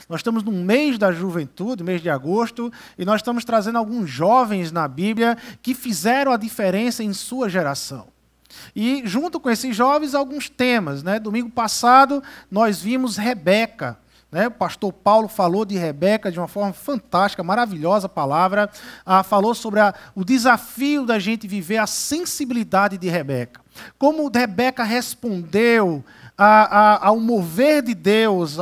Nós estamos no mês da juventude, mês de agosto, e nós estamos trazendo alguns jovens na Bíblia que fizeram a diferença em sua geração. E junto com esses jovens, alguns temas, né? Domingo passado, nós vimos Rebeca. O pastor Paulo falou de Rebeca de uma forma fantástica, maravilhosa palavra. Falou sobre o desafio da gente viver a sensibilidade de Rebeca. Como Rebeca respondeu ao mover de Deus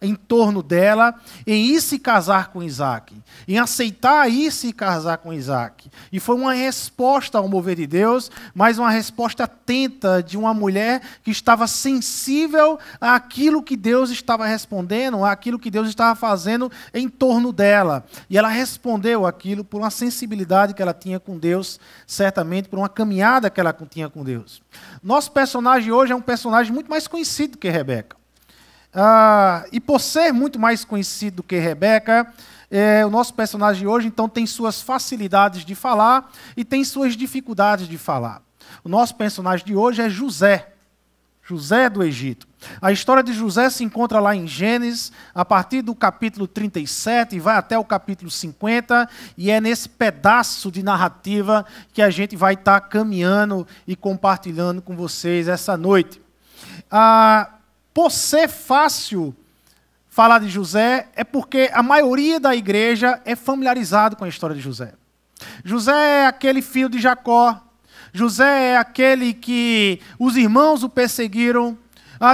em torno dela, em ir se casar com Isaac, em aceitar ir se casar com Isaac. E foi uma resposta ao mover de Deus, mas uma resposta atenta de uma mulher que estava sensível àquilo que Deus estava respondendo, àquilo que Deus estava fazendo em torno dela. E ela respondeu aquilo por uma sensibilidade que ela tinha com Deus, certamente por uma caminhada que ela tinha com Deus. Nosso personagem hoje é um personagem muito mais conhecido que Rebeca. E por ser muito mais conhecido que Rebeca, o nosso personagem hoje, então, tem suas facilidades de falar e tem suas dificuldades de falar. O nosso personagem de hoje é José. José do Egito. A história de José se encontra lá em Gênesis, a partir do capítulo 37, e vai até o capítulo 50, e é nesse pedaço de narrativa que a gente vai estar caminhando e compartilhando com vocês essa noite. Por ser fácil falar de José, é porque a maioria da igreja é familiarizado com a história de José. José é aquele filho de Jacó. José é aquele que os irmãos o perseguiram,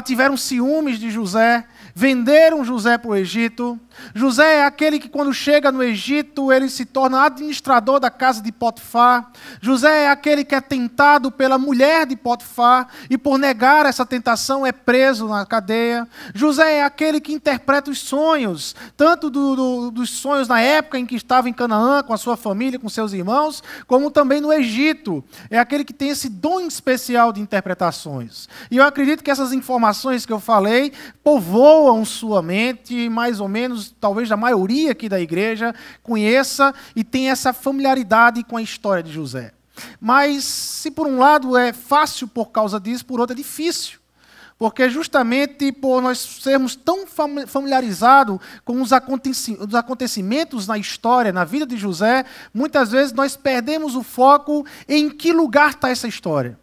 tiveram ciúmes de José, venderam José para o Egito. José é aquele que, quando chega no Egito, ele se torna administrador da casa de Potifar. José é aquele que é tentado pela mulher de Potifar e, por negar essa tentação, é preso na cadeia. José é aquele que interpreta os sonhos, tanto dos sonhos na época em que estava em Canaã, com a sua família, com seus irmãos, como também no Egito. É aquele que tem esse dom especial de interpretações. E eu acredito que essas informações que eu falei povoam sua mente, mais ou menos, talvez a maioria aqui da igreja conheça e tenha essa familiaridade com a história de José. Mas, se por um lado é fácil por causa disso, por outro é difícil. Porque justamente por nós sermos tão familiarizados com os acontecimentos na história, na vida de José, muitas vezes nós perdemos o foco em que lugar está essa história.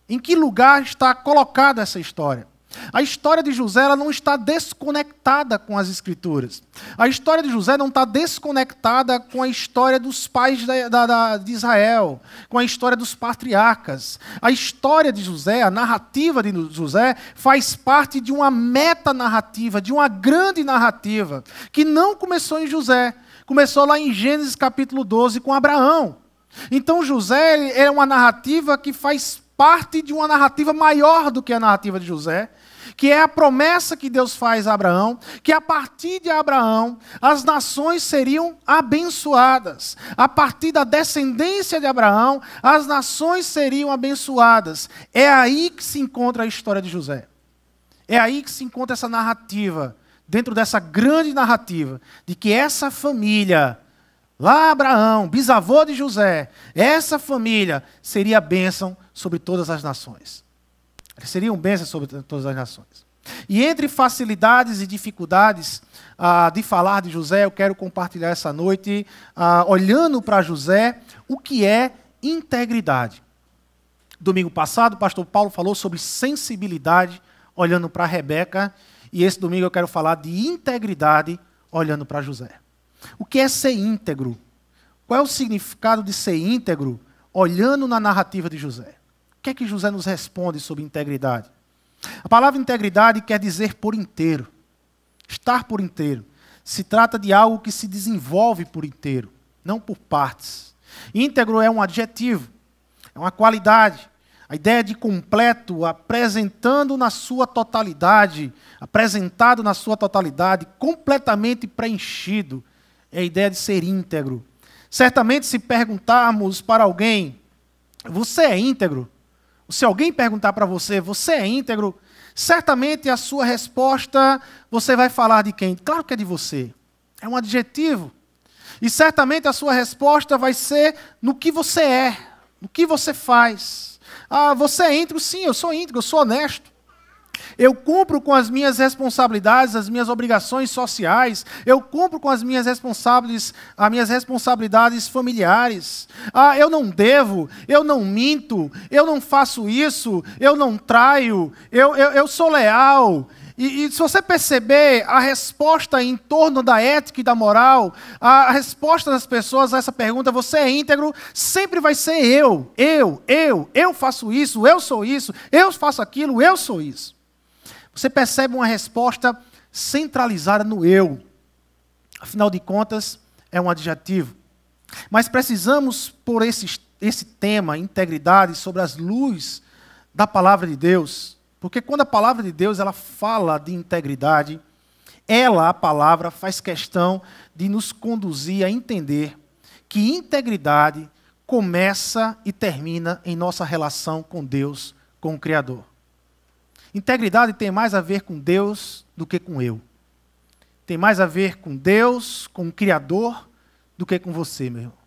Em que lugar está colocada essa história. A história de José ela não está desconectada com as Escrituras. A história de José não está desconectada com a história dos pais de Israel, com a história dos patriarcas. A história de José, a narrativa de José, faz parte de uma metanarrativa, de uma grande narrativa, que não começou em José. Começou lá em Gênesis capítulo 12 com Abraão. Então José é uma narrativa que faz parte de uma narrativa maior do que a narrativa de José, que é a promessa que Deus faz a Abraão, que a partir de Abraão as nações seriam abençoadas. A partir da descendência de Abraão, as nações seriam abençoadas. É aí que se encontra a história de José. É aí que se encontra essa narrativa, dentro dessa grande narrativa, de que essa família, lá Abraão, bisavô de José, essa família seria bênção sobre todas as nações. Eles seriam bênçãos sobre todas as nações. E entre facilidades e dificuldades de falar de José, eu quero compartilhar essa noite, olhando para José, o que é integridade. Domingo passado, o pastor Paulo falou sobre sensibilidade, olhando para Rebeca, e esse domingo eu quero falar de integridade, olhando para José. O que é ser íntegro? Qual é o significado de ser íntegro, olhando na narrativa de José? O que é que José nos responde sobre integridade? A palavra integridade quer dizer por inteiro, estar por inteiro. Se trata de algo que se desenvolve por inteiro, não por partes. Íntegro é um adjetivo, é uma qualidade. A ideia de completo, apresentado na sua totalidade, completamente preenchido, é a ideia de ser íntegro. Certamente, se perguntarmos para alguém, você é íntegro? Se alguém perguntar para você, você é íntegro? Certamente a sua resposta, você vai falar de quem? Claro que é de você. É um adjetivo. E certamente a sua resposta vai ser no que você é, no que você faz. Você é íntegro? Sim, eu sou íntegro, eu sou honesto. Eu cumpro com as minhas responsabilidades, as minhas obrigações sociais. Eu cumpro com as minhas responsabilidades familiares. Eu não devo, eu não minto, eu não faço isso, eu não traio, eu sou leal. E se você perceber a resposta em torno da ética e da moral, a resposta das pessoas a essa pergunta, você é íntegro, sempre vai ser eu faço isso, eu sou isso, eu faço aquilo, eu sou isso. Você percebe uma resposta centralizada no eu. Afinal de contas, é um adjetivo. Mas precisamos, por esse tema, integridade, sobre as luzes da palavra de Deus. Porque quando a palavra de Deus ela fala de integridade, a palavra, faz questão de nos conduzir a entender que integridade começa e termina em nossa relação com Deus, com o Criador. Integridade tem mais a ver com Deus do que com eu. Tem mais a ver com Deus, com o Criador, do que com você, meu irmão.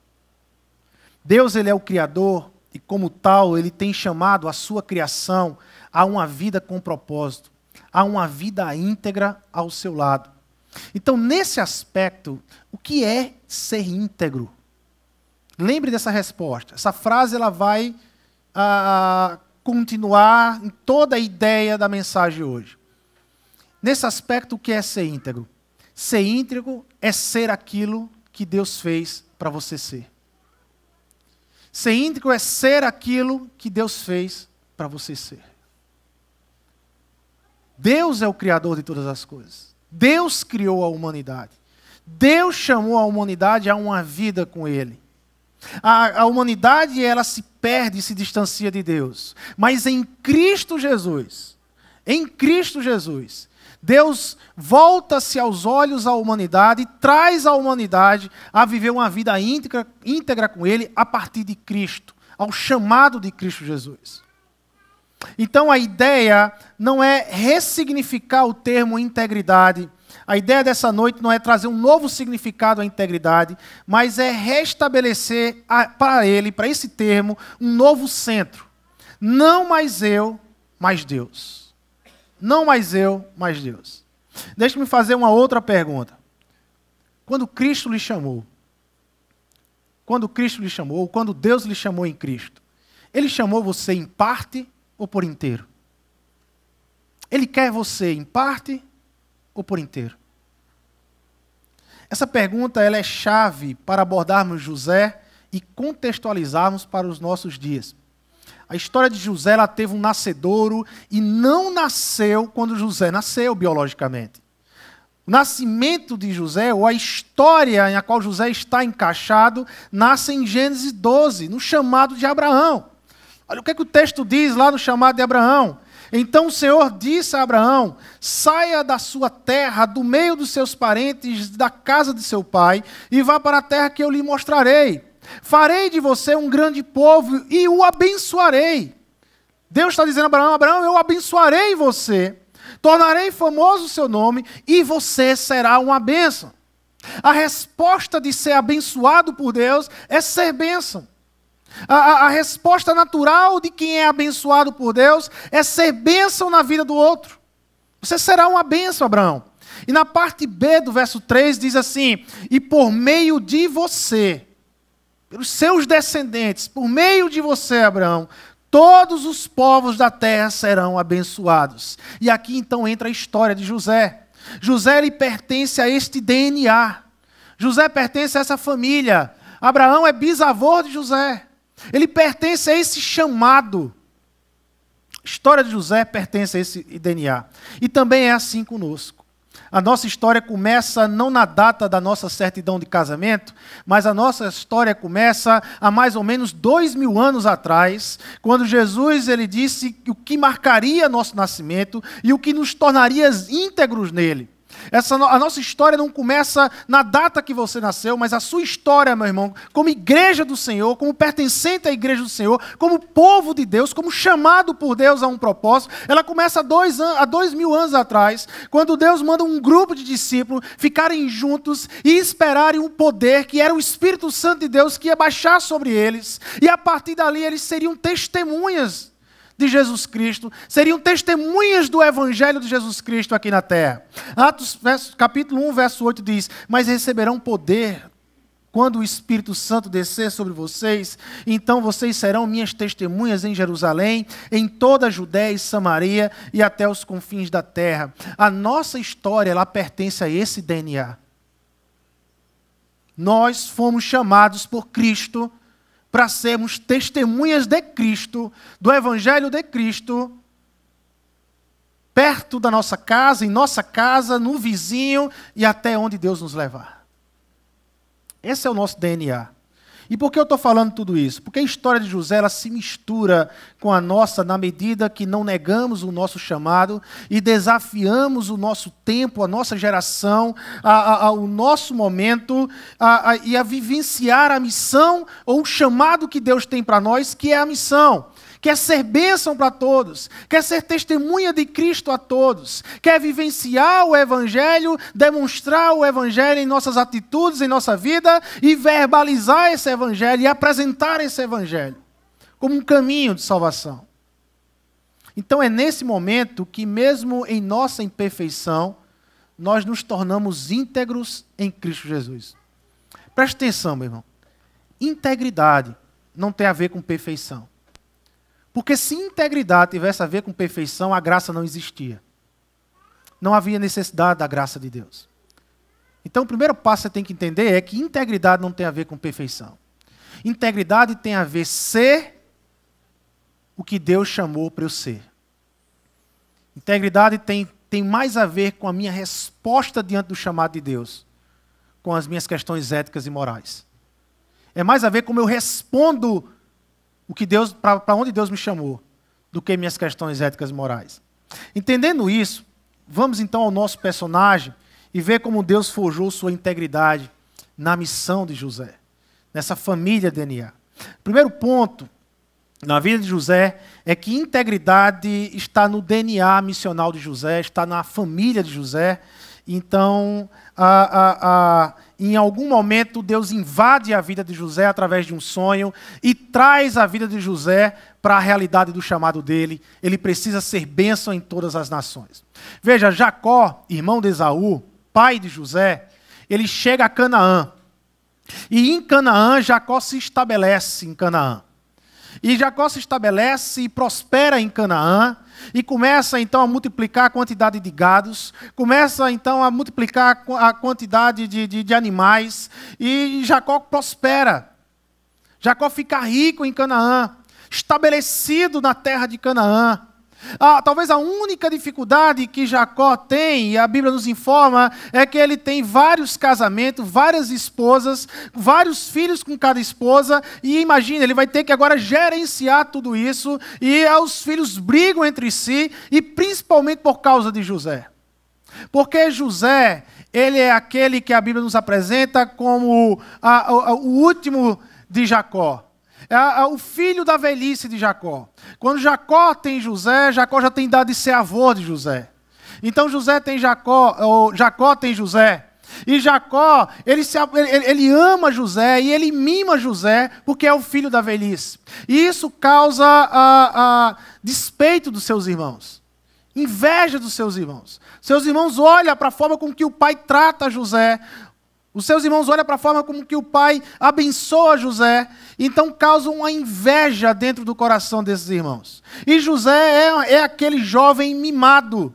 Deus, ele é o Criador e, como tal, ele tem chamado a sua criação a uma vida com propósito, a uma vida íntegra ao seu lado. Então, nesse aspecto, o que é ser íntegro? Lembre dessa resposta. Essa frase ela vai continuar em toda a ideia da mensagem hoje. Nesse aspecto, o que é ser íntegro? Ser íntegro é ser aquilo que Deus fez para você ser. Ser íntegro é ser aquilo que Deus fez para você ser. Deus é o Criador de todas as coisas. Deus criou a humanidade. Deus chamou a humanidade a uma vida com Ele. A humanidade ela se perde e se distancia de Deus. Mas em Cristo Jesus, Deus volta-se aos olhos à humanidade e traz a humanidade a viver uma vida íntegra com Ele a partir de Cristo, ao chamado de Cristo Jesus. Então a ideia não é ressignificar o termo integridade. A ideia dessa noite não é trazer um novo significado à integridade, mas é restabelecer para esse termo, um novo centro. Não mais eu, mas Deus. Não mais eu, mas Deus. Deixe-me fazer uma outra pergunta. Quando Cristo lhe chamou, ou quando Deus lhe chamou em Cristo, Ele chamou você em parte ou por inteiro? Ele quer você em parte ou por inteiro? Essa pergunta ela é chave para abordarmos José e contextualizarmos para os nossos dias. A história de José ela teve um nascedouro e não nasceu quando José nasceu biologicamente. O nascimento de José, ou a história em a qual José está encaixado, nasce em Gênesis 12, no chamado de Abraão. Olha o que o texto diz lá no chamado de Abraão. Então o Senhor disse a Abraão: saia da sua terra, do meio dos seus parentes, da casa de seu pai, e vá para a terra que eu lhe mostrarei. Farei de você um grande povo e o abençoarei. Deus está dizendo a Abraão: Abraão, eu abençoarei você, tornarei famoso o seu nome e você será uma bênção. A resposta de ser abençoado por Deus é ser bênção. A resposta natural de quem é abençoado por Deus é ser bênção na vida do outro. Você será uma bênção, Abraão. E na parte B do verso 3 diz assim: e por meio de você, pelos seus descendentes, por meio de você, Abraão, todos os povos da terra serão abençoados. E aqui então entra a história de José. José ele pertence a este DNA. José pertence a essa família. Abraão é bisavô de José. Ele pertence a esse chamado. A história de José pertence a esse DNA. E também é assim conosco. A nossa história começa não na data da nossa certidão de casamento, mas a nossa história começa há mais ou menos 2000 anos atrás, quando Jesus ele disse o que marcaria nosso nascimento e o que nos tornaria íntegros nele. A nossa história não começa na data que você nasceu, mas a sua história, meu irmão, como igreja do Senhor, como pertencente à igreja do Senhor, como povo de Deus, como chamado por Deus a um propósito, ela começa há 2000 anos atrás, quando Deus manda um grupo de discípulos ficarem juntos e esperarem um poder que era o Espírito Santo de Deus que ia baixar sobre eles, e a partir dali eles seriam testemunhas de Jesus Cristo, seriam testemunhas do Evangelho de Jesus Cristo aqui na terra. Atos, capítulo 1, verso 8 diz: mas receberão poder quando o Espírito Santo descer sobre vocês, então vocês serão minhas testemunhas em Jerusalém, em toda a Judéia e Samaria e até os confins da terra. A nossa história, ela pertence a esse DNA. Nós fomos chamados por Cristo para sermos testemunhas de Cristo, do Evangelho de Cristo, perto da nossa casa, em nossa casa, no vizinho e até onde Deus nos levar. Esse é o nosso DNA. E por que eu estou falando tudo isso? Porque a história de José ela se mistura com a nossa na medida que não negamos o nosso chamado e desafiamos o nosso tempo, a nossa geração, o nosso momento e a vivenciar a missão ou o chamado que Deus tem para nós, que é a missão. Quer ser bênção para todos, quer ser testemunha de Cristo a todos, quer vivenciar o Evangelho, demonstrar o Evangelho em nossas atitudes, em nossa vida e verbalizar esse Evangelho e apresentar esse Evangelho como um caminho de salvação. Então é nesse momento que mesmo em nossa imperfeição, nós nos tornamos íntegros em Cristo Jesus. Preste atenção, meu irmão. Integridade não tem a ver com perfeição. Porque se integridade tivesse a ver com perfeição, a graça não existia. Não havia necessidade da graça de Deus. Então, o primeiro passo que você tem que entender é que integridade não tem a ver com perfeição. Integridade tem a ver ser o que Deus chamou para eu ser. Integridade tem mais a ver com a minha resposta diante do chamado de Deus, com as minhas questões éticas e morais. É mais a ver como eu respondo o que Deus, para onde Deus me chamou, do que minhas questões éticas e morais. Entendendo isso, vamos então ao nosso personagem e ver como Deus forjou sua integridade na missão de José, nessa família DNA. Primeiro ponto na vida de José é que integridade está no DNA missional de José, está na família de José. Então, em algum momento, Deus invade a vida de José através de um sonho e traz a vida de José para a realidade do chamado dele. Ele precisa ser bênção em todas as nações. Veja, Jacó, irmão de Esaú, pai de José, ele chega a Canaã. E em Canaã, Jacó se estabelece em Canaã. E Jacó se estabelece e prospera em Canaã, e começa então a multiplicar a quantidade de gados, começa então a multiplicar a quantidade de animais, e Jacó prospera. Jacó fica rico em Canaã, estabelecido na terra de Canaã. Talvez a única dificuldade que Jacó tem, e a Bíblia nos informa, é que ele tem vários casamentos, várias esposas, vários filhos com cada esposa, e imagina, ele vai ter que agora gerenciar tudo isso, e os filhos brigam entre si, e principalmente por causa de José. Porque José, ele é aquele que a Bíblia nos apresenta como o último de Jacó. É o filho da velhice de Jacó. Quando Jacó tem José, Jacó já tem idade de ser avô de José. Então José tem Jacó tem José. E Jacó, ele ama José e ele mima José porque é o filho da velhice. E isso causa despeito dos seus irmãos. Inveja dos seus irmãos. Seus irmãos olham para a forma com que o pai trata José. Os seus irmãos olham para a forma como que o pai abençoa José, então causa uma inveja dentro do coração desses irmãos. E José é aquele jovem mimado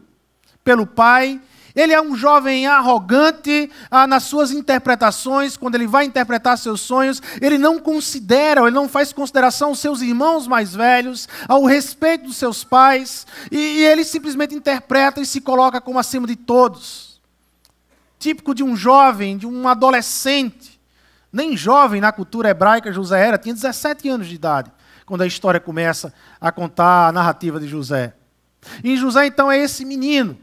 pelo pai. Ele é um jovem arrogante nas suas interpretações. Quando ele vai interpretar seus sonhos, ele não faz consideração aos seus irmãos mais velhos, ao respeito dos seus pais, e ele simplesmente interpreta e se coloca como acima de todos. Típico de um jovem, de um adolescente. Nem jovem na cultura hebraica José era, tinha 17 anos de idade, quando a história começa a contar a narrativa de José. E José então é esse menino.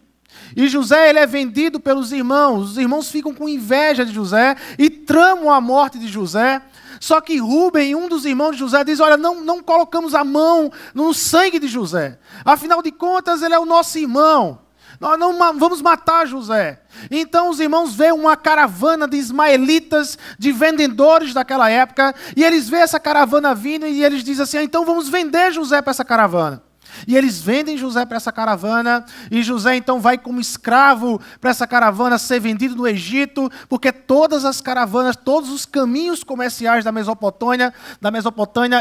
E José ele é vendido pelos irmãos. Os irmãos ficam com inveja de José e tramam a morte de José. Só que Rúben, um dos irmãos de José, diz, olha, não colocamos a mão no sangue de José. Afinal de contas, ele é o nosso irmão. Nós não vamos matar José. Então os irmãos veem uma caravana de ismaelitas, de vendedores daquela época, e eles veem essa caravana vindo e eles dizem assim, então vamos vender José para essa caravana. E eles vendem José para essa caravana, e José então vai como escravo para essa caravana ser vendido no Egito, porque todas as caravanas, todos os caminhos comerciais da Mesopotâmia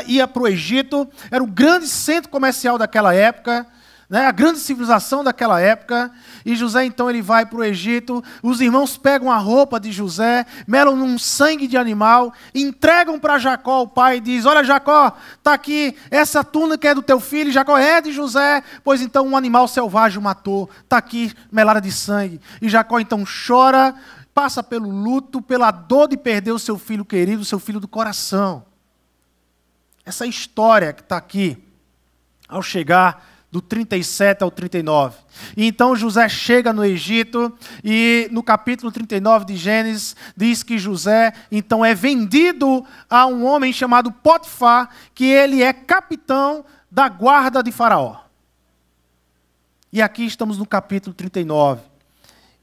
ia para o Egito, era o grande centro comercial daquela época, né, a grande civilização daquela época, e José então ele vai para o Egito, os irmãos pegam a roupa de José, melam num sangue de animal, entregam para Jacó, o pai, e diz, olha Jacó, está aqui, essa túnica é do teu filho, Jacó é de José, pois então um animal selvagem o matou, está aqui melada de sangue, e Jacó então chora, passa pelo luto, pela dor de perder o seu filho querido, o seu filho do coração. Essa história que está aqui, ao chegar do 37 ao 39. E então José chega no Egito e no capítulo 39 de Gênesis diz que José então é vendido a um homem chamado Potifar, que ele é capitão da guarda de Faraó. E aqui estamos no capítulo 39.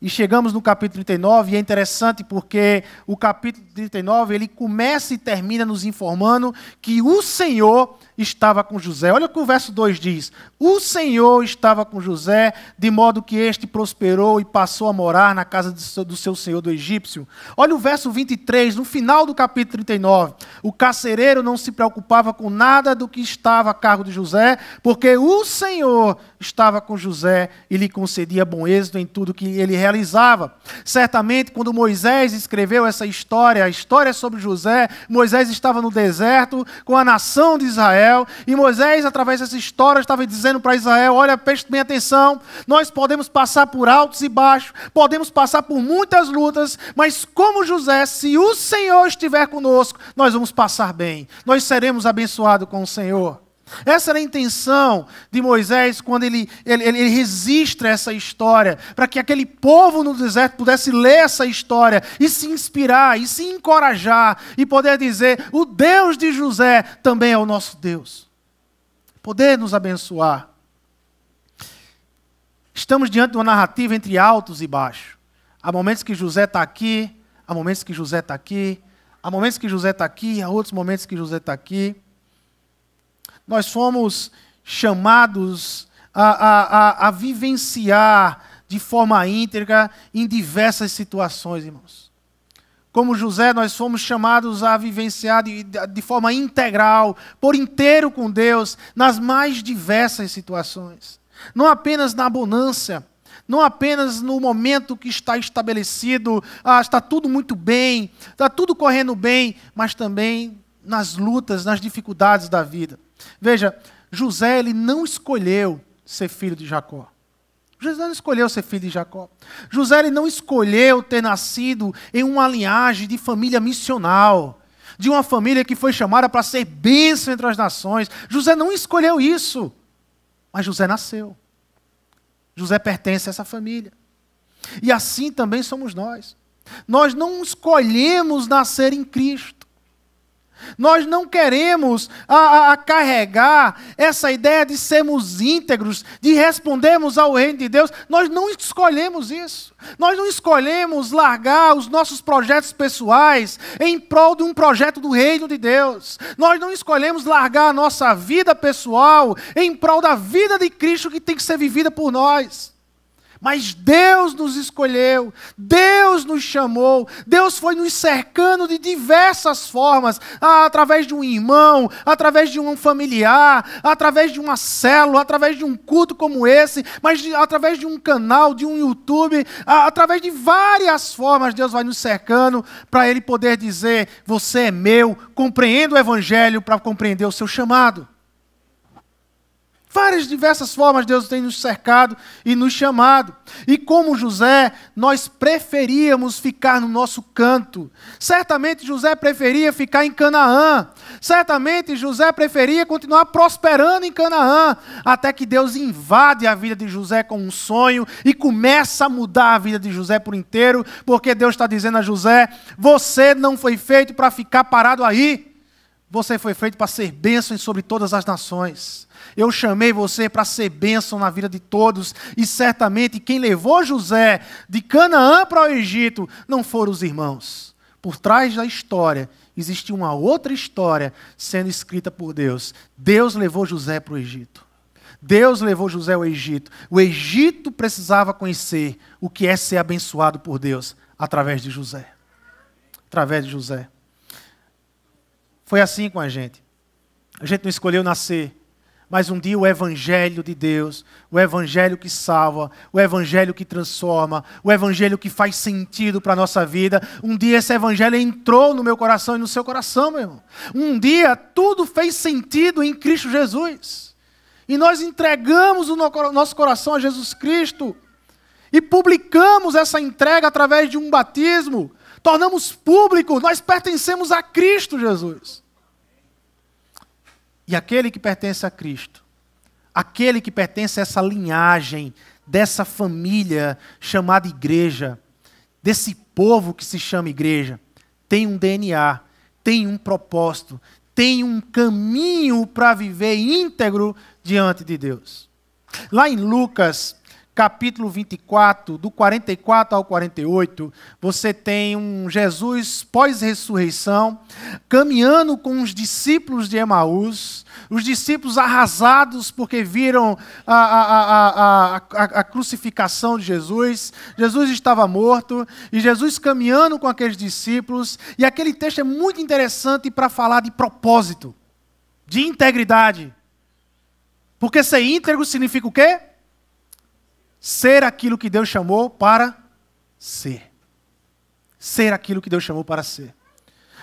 E chegamos no capítulo 39 e é interessante porque o capítulo 39 ele começa e termina nos informando que o Senhor estava com José. Olha o que o verso 2 diz. O Senhor estava com José, de modo que este prosperou e passou a morar na casa do seu senhor do egípcio. Olha o verso 23, no final do capítulo 39. O carcereiro não se preocupava com nada do que estava a cargo de José, porque o Senhor estava com José e lhe concedia bom êxito em tudo que ele realizava. Certamente, quando Moisés escreveu essa história, a história sobre José, Moisés estava no deserto com a nação de Israel, e Moisés, através dessa história, estava dizendo para Israel, olha, preste bem atenção, nós podemos passar por altos e baixos, podemos passar por muitas lutas, mas como José, se o Senhor estiver conosco, nós vamos passar bem, nós seremos abençoados com o Senhor. Essa era a intenção de Moisés quando ele registra essa história, para que aquele povo no deserto pudesse ler essa história e se inspirar, e se encorajar, e poder dizer, o Deus de José também é o nosso Deus. Poder nos abençoar. Estamos diante de uma narrativa entre altos e baixos. Há momentos que José está aqui, há momentos que José está aqui, há momentos que José está aqui, há outros momentos que José está aqui. Nós fomos chamados a vivenciar de forma íntegra em diversas situações, irmãos. Como José, nós fomos chamados a vivenciar de forma integral, por inteiro com Deus, nas mais diversas situações. Não apenas na bonança, não apenas no momento que está estabelecido, está tudo muito bem, está tudo correndo bem, mas também nas lutas, nas dificuldades da vida. Veja, José ele não escolheu ser filho de Jacó. José não escolheu ser filho de Jacó. José ele não escolheu ter nascido em uma linhagem de família missional, de uma família que foi chamada para ser bênção entre as nações. José não escolheu isso, mas José nasceu. José pertence a essa família. E assim também somos nós. Nós não escolhemos nascer em Cristo. Nós não queremos carregar essa ideia de sermos íntegros, de respondermos ao reino de Deus. Nós não escolhemos isso. Nós não escolhemos largar os nossos projetos pessoais em prol de um projeto do reino de Deus. Nós não escolhemos largar a nossa vida pessoal em prol da vida de Cristo que tem que ser vivida por nós. Mas Deus nos escolheu, Deus nos chamou, Deus foi nos cercando de diversas formas, através de um irmão, através de um familiar, através de uma célula, através de um culto como esse, mas através de um canal, de um YouTube, através de várias formas Deus vai nos cercando para Ele poder dizer, você é meu, compreenda o Evangelho para compreender o seu chamado. Várias diversas formas Deus tem nos cercado e nos chamado. E como José, nós preferíamos ficar no nosso canto. Certamente José preferia ficar em Canaã. Certamente José preferia continuar prosperando em Canaã. Até que Deus invade a vida de José com um sonho e começa a mudar a vida de José por inteiro. Porque Deus está dizendo a José, você não foi feito para ficar parado aí. Você foi feito para ser bênção sobre todas as nações. Eu chamei você para ser bênção na vida de todos. E certamente quem levou José de Canaã para o Egito não foram os irmãos. Por trás da história existe uma outra história sendo escrita por Deus. Deus levou José para o Egito. Deus levou José ao Egito. O Egito precisava conhecer o que é ser abençoado por Deus através de José. Através de José. Foi assim com a gente. A gente não escolheu nascer. Mas um dia o Evangelho de Deus, o Evangelho que salva, o Evangelho que transforma, o Evangelho que faz sentido para a nossa vida, um dia esse Evangelho entrou no meu coração e no seu coração, meu irmão. Um dia tudo fez sentido em Cristo Jesus. E nós entregamos o nosso coração a Jesus Cristo. E publicamos essa entrega através de um batismo. Tornamos público, nós pertencemos a Cristo Jesus. E aquele que pertence a Cristo, aquele que pertence a essa linhagem, dessa família chamada igreja, desse povo que se chama igreja, tem um DNA, tem um propósito, tem um caminho para viver íntegro diante de Deus. Lá em Lucas, capítulo 24, do 44 ao 48, você tem um Jesus pós-ressurreição, caminhando com os discípulos de Emaús, os discípulos arrasados porque viram a crucificação de Jesus. Jesus estava morto, e Jesus caminhando com aqueles discípulos, e aquele texto é muito interessante para falar de propósito, de integridade. Porque ser íntegro significa o quê? Ser aquilo que Deus chamou para ser. Ser aquilo que Deus chamou para ser.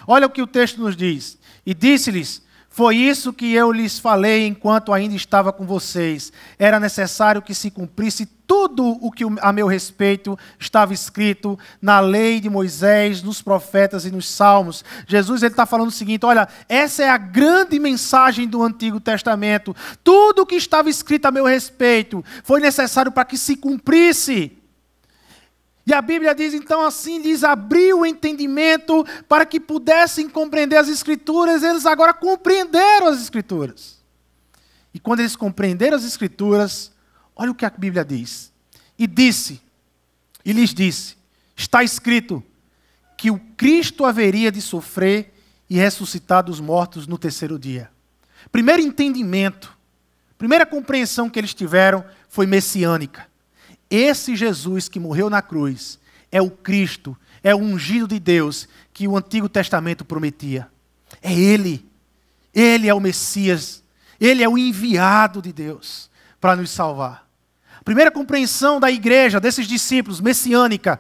Olha o que o texto nos diz. E disse-lhes: foi isso que eu lhes falei enquanto ainda estava com vocês. Era necessário que se cumprisse tudo o que a meu respeito estava escrito na lei de Moisés, nos profetas e nos salmos. Jesus está falando o seguinte: olha, essa é a grande mensagem do Antigo Testamento. Tudo o que estava escrito a meu respeito foi necessário para que se cumprisse. E a Bíblia diz, então, assim, lhes abriu o entendimento para que pudessem compreender as Escrituras. Eles agora compreenderam as Escrituras. E quando eles compreenderam as Escrituras, olha o que a Bíblia diz. E lhes disse, está escrito que o Cristo haveria de sofrer e ressuscitar dos mortos no terceiro dia. Primeiro entendimento, primeira compreensão que eles tiveram foi messiânica. Esse Jesus que morreu na cruz é o Cristo, é o ungido de Deus que o Antigo Testamento prometia. É Ele. Ele é o Messias. Ele é o enviado de Deus para nos salvar. A primeira compreensão da igreja, desses discípulos, messiânica: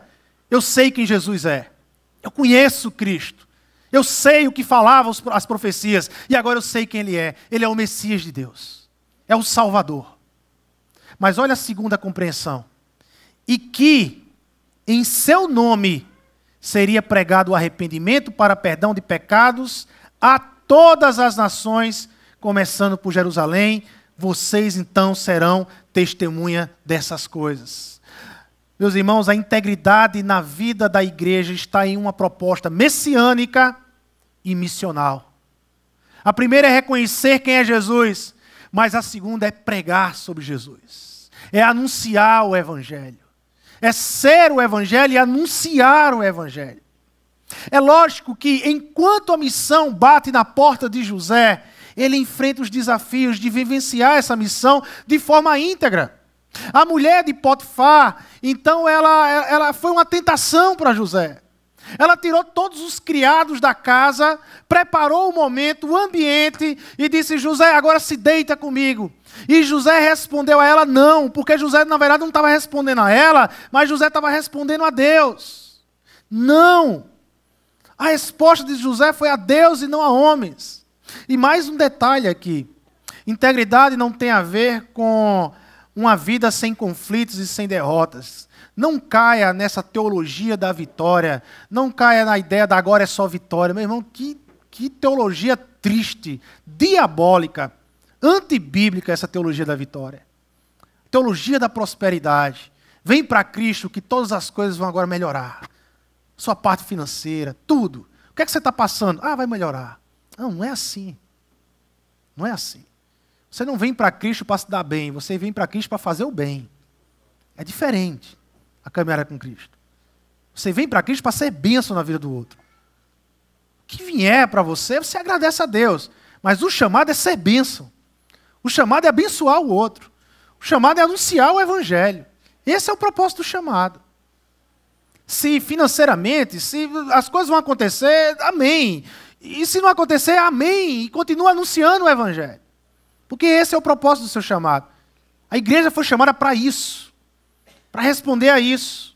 eu sei quem Jesus é. Eu conheço Cristo. Eu sei o que falavam as profecias. E agora eu sei quem Ele é. Ele é o Messias de Deus. É o Salvador. Mas olha a segunda compreensão. E que em seu nome seria pregado o arrependimento para perdão de pecados a todas as nações, começando por Jerusalém. Vocês então serão testemunha dessas coisas. Meus irmãos, a integridade na vida da igreja está em uma proposta messiânica e missional. A primeira é reconhecer quem é Jesus, mas a segunda é pregar sobre Jesus. É anunciar o Evangelho. É ser o Evangelho e anunciar o Evangelho. É lógico que, enquanto a missão bate na porta de José, ele enfrenta os desafios de vivenciar essa missão de forma íntegra. A mulher de Potifar, então, ela foi uma tentação para José. Ela tirou todos os criados da casa, preparou o momento, o ambiente, e disse: José, agora se deita comigo. E José respondeu a ela não, porque José, na verdade, não estava respondendo a ela, mas José estava respondendo a Deus. Não. A resposta de José foi a Deus e não a homens. E mais um detalhe aqui. Integridade não tem a ver com uma vida sem conflitos e sem derrotas. Não caia nessa teologia da vitória. Não caia na ideia da agora é só vitória. Meu irmão, que teologia triste, diabólica, antibíblica essa teologia da vitória. Teologia da prosperidade. Vem para Cristo que todas as coisas vão agora melhorar. Sua parte financeira, tudo. O que é que você está passando? Ah, vai melhorar. Não, não é assim. Não é assim. Você não vem para Cristo para se dar bem, você vem para Cristo para fazer o bem. É diferente a caminhada com Cristo. Você vem para Cristo para ser bênção na vida do outro. O que vier para você, você agradece a Deus. Mas o chamado é ser bênção. O chamado é abençoar o outro. O chamado é anunciar o evangelho. Esse é o propósito do chamado. Se financeiramente, se as coisas vão acontecer, amém. E se não acontecer, amém. E continua anunciando o evangelho. Porque esse é o propósito do seu chamado. A igreja foi chamada para isso. Para responder a isso.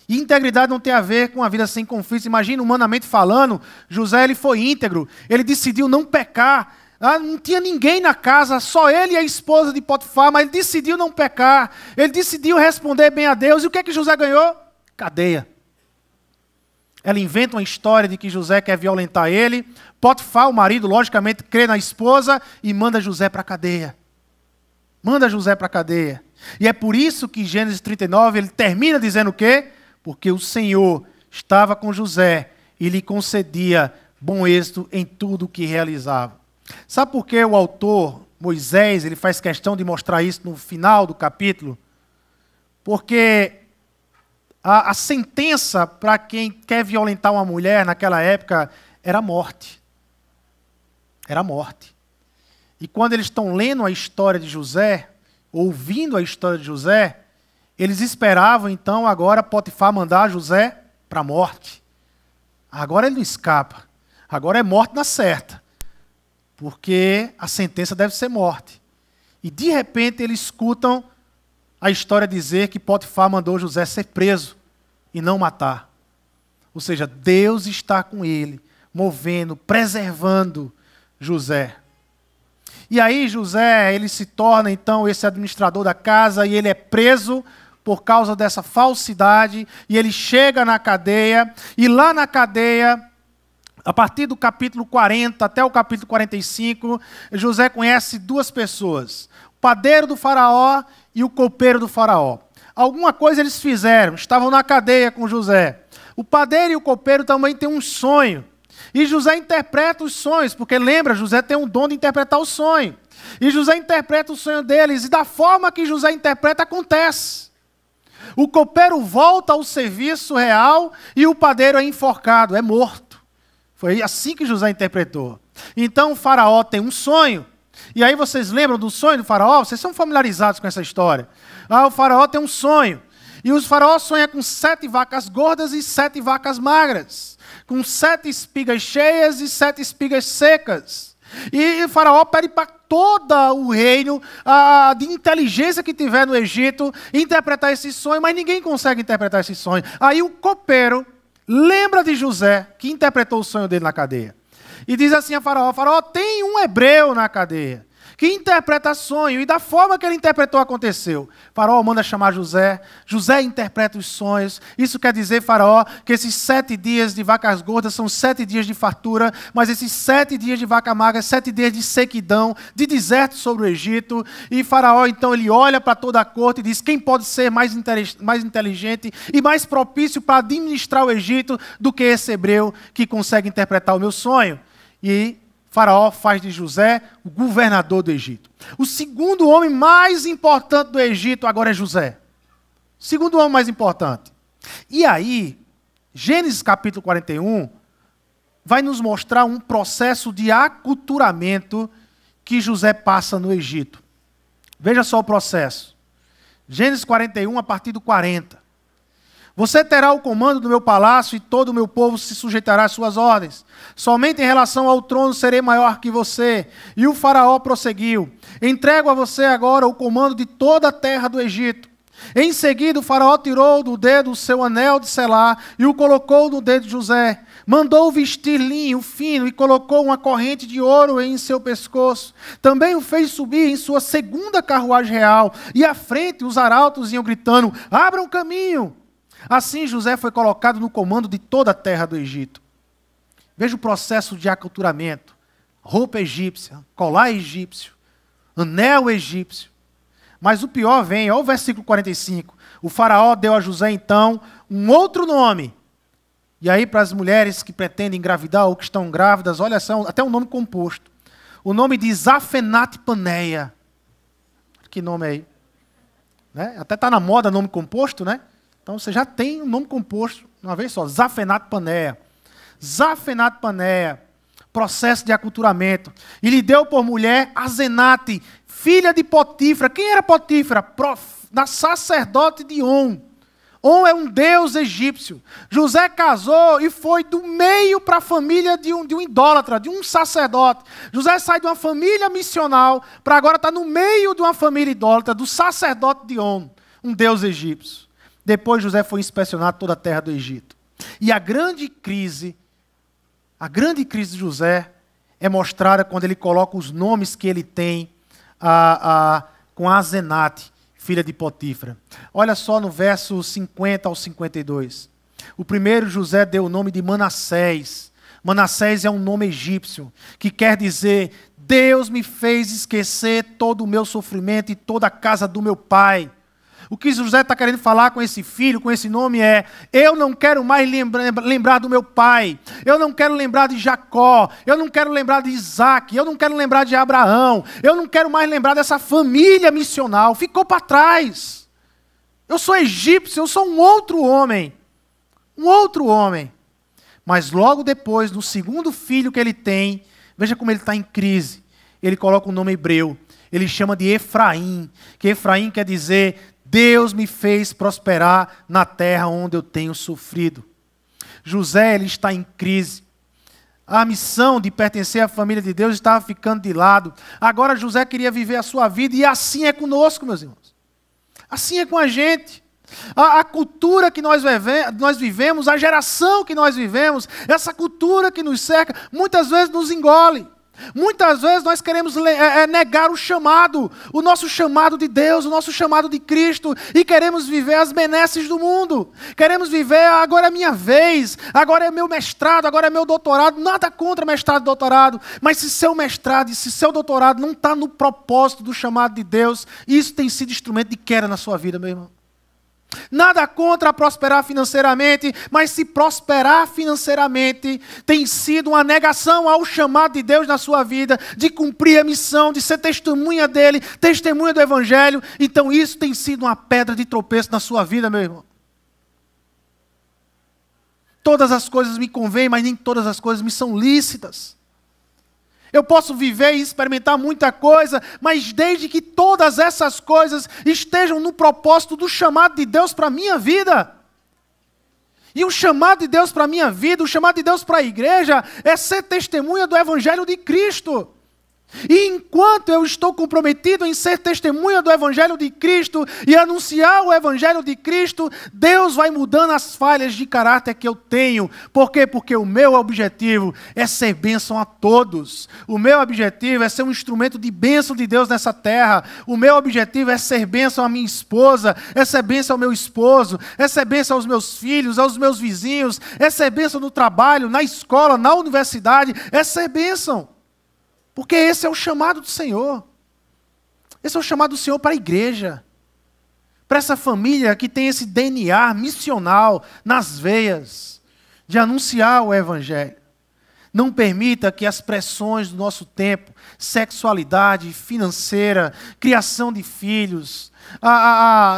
E integridade não tem a ver com a vida sem conflitos. Imagina, humanamente falando, José ele foi íntegro. Ele decidiu não pecar. Não tinha ninguém na casa, só ele e a esposa de Potifar, mas ele decidiu não pecar. Ele decidiu responder bem a Deus. E o que é que José ganhou? Cadeia. Ela inventa uma história de que José quer violentar ele. Potifar, o marido, logicamente, crê na esposa e manda José para a cadeia. Manda José para a cadeia. E é por isso que Gênesis 39, ele termina dizendo o quê? Porque o Senhor estava com José e lhe concedia bom êxito em tudo o que realizava. Sabe por que o autor, Moisés, ele faz questão de mostrar isso no final do capítulo? Porque a sentença para quem quer violentar uma mulher naquela época era morte. Era morte. E quando eles estão lendo a história de José, ouvindo a história de José, eles esperavam então agora Potifar mandar José para a morte. Agora ele não escapa. Agora é morte na certa. Porque a sentença deve ser morte. E de repente eles escutam a história dizer que Potifar mandou José ser preso e não matar. Ou seja, Deus está com ele, movendo, preservando José. E aí José, ele se torna então esse administrador da casa e ele é preso por causa dessa falsidade e ele chega na cadeia e lá na cadeia, a partir do capítulo 40 até o capítulo 45, José conhece duas pessoas, o padeiro do faraó e o copeiro do faraó. Alguma coisa eles fizeram, estavam na cadeia com José. O padeiro e o copeiro também têm um sonho. E José interpreta os sonhos, porque lembra, José tem um dom de interpretar o sonho. E José interpreta o sonho deles, e da forma que José interpreta, acontece. O copeiro volta ao serviço real e o padeiro é enforcado, é morto. Foi assim que José interpretou. Então o faraó tem um sonho. E aí vocês lembram do sonho do faraó? Vocês são familiarizados com essa história. O faraó tem um sonho. E o faraó sonha com 7 vacas gordas e 7 vacas magras. Com 7 espigas cheias e 7 espigas secas. E o faraó pede para todo o reino de inteligência que tiver no Egito interpretar esse sonho, mas ninguém consegue interpretar esse sonho. Aí o copeiro lembra de José, que interpretou o sonho dele na cadeia. E diz assim a Faraó, Faraó, tem um hebreu na cadeia, que interpreta sonho, e da forma que ele interpretou aconteceu. Faraó manda chamar José, José interpreta os sonhos. Isso quer dizer, Faraó, que esses 7 dias de vacas gordas são 7 dias de fartura, mas esses 7 dias de vaca magra, 7 dias de sequidão, de deserto sobre o Egito. E Faraó, então, ele olha para toda a corte e diz, quem pode ser mais inteligente e mais propício para administrar o Egito do que esse hebreu que consegue interpretar o meu sonho? E Faraó faz de José o governador do Egito. O segundo homem mais importante do Egito agora é José. O segundo homem mais importante. E aí, Gênesis capítulo 41 vai nos mostrar um processo de aculturamento que José passa no Egito. Veja só o processo. Gênesis 41, a partir do 40. Você terá o comando do meu palácio e todo o meu povo se sujeitará às suas ordens. Somente em relação ao trono serei maior que você. E o faraó prosseguiu. Entrego a você agora o comando de toda a terra do Egito. Em seguida o faraó tirou do dedo o seu anel de selar e o colocou no dedo de José. Mandou vestir linho fino e colocou uma corrente de ouro em seu pescoço. Também o fez subir em sua segunda carruagem real. E à frente os arautos iam gritando, abram caminho. Assim José foi colocado no comando de toda a terra do Egito. Veja o processo de aculturamento. Roupa egípcia, colar egípcio, anel egípcio. Mas o pior vem, olha o versículo 45. O faraó deu a José então um outro nome. E aí para as mulheres que pretendem engravidar ou que estão grávidas, olha só, até um nome composto. O nome de Zafenat-Paneia. Que nome aí? Né? Até está na moda nome composto, né? Então você já tem um nome composto, uma vez só, Zafenat-Paneia. Zafenat-Paneia. processo de aculturamento. E lhe deu por mulher Asenate, filha de Potífera. Quem era Potífera? Da sacerdote de On. On é um deus egípcio. José casou e foi do meio para a família de um idólatra, de um sacerdote. José sai de uma família missional para agora estar no meio de uma família idólatra, do sacerdote de On, um deus egípcio. Depois José foi inspecionar toda a terra do Egito. E a grande crise de José é mostrada quando ele coloca os nomes que ele tem com Asenate, filha de Potífera. Olha só no verso 50 ao 52. O primeiro, José deu o nome de Manassés. Manassés é um nome egípcio, que quer dizer, Deus me fez esquecer todo o meu sofrimento e toda a casa do meu pai. O que José está querendo falar com esse filho, com esse nome é, eu não quero mais lembrar do meu pai, eu não quero lembrar de Jacó, eu não quero lembrar de Isaac, eu não quero lembrar de Abraão, eu não quero mais lembrar dessa família missional, ficou para trás. Eu sou egípcio, eu sou um outro homem. Mas logo depois, no segundo filho que ele tem, veja como ele está em crise, ele coloca um nome hebreu, ele chama de Efraim, que Efraim quer dizer, Deus me fez prosperar na terra onde eu tenho sofrido. José, ele está em crise. A missão de pertencer à família de Deus estava ficando de lado. Agora José queria viver a sua vida e assim é conosco, meus irmãos. Assim é com a gente. A cultura que nós vivemos, a geração que nós vivemos, essa cultura que nos cerca, muitas vezes nos engole. Muitas vezes nós queremos negar o nosso chamado de Deus, o nosso chamado de Cristo, e queremos viver as benesses do mundo. Queremos viver, agora é minha vez, agora é meu mestrado, agora é meu doutorado. Nada contra mestrado e doutorado, mas se seu mestrado e se seu doutorado não está no propósito do chamado de Deus, isso tem sido instrumento de queda na sua vida, meu irmão. Nada contra prosperar financeiramente, mas se prosperar financeiramente tem sido uma negação ao chamado de Deus na sua vida, de cumprir a missão, de ser testemunha dele, testemunha do Evangelho, então isso tem sido uma pedra de tropeço na sua vida, meu irmão. Todas as coisas me convêm, mas nem todas as coisas me são lícitas. Eu posso viver e experimentar muita coisa, mas desde que todas essas coisas estejam no propósito do chamado de Deus para a minha vida. E o chamado de Deus para a minha vida, o chamado de Deus para a igreja, é ser testemunha do Evangelho de Cristo. E enquanto eu estou comprometido em ser testemunha do Evangelho de Cristo e anunciar o Evangelho de Cristo, Deus vai mudando as falhas de caráter que eu tenho. Por quê? Porque o meu objetivo é ser bênção a todos. O meu objetivo é ser um instrumento de bênção de Deus nessa terra. O meu objetivo é ser bênção à minha esposa, é ser bênção ao meu esposo, é ser bênção aos meus filhos, aos meus vizinhos, é ser bênção no trabalho, na escola, na universidade, é ser bênção. Porque esse é o chamado do Senhor. Esse é o chamado do Senhor para a igreja. Para essa família que tem esse DNA missional nas veias, de anunciar o Evangelho. Não permita que as pressões do nosso tempo, sexualidade, financeira, criação de filhos,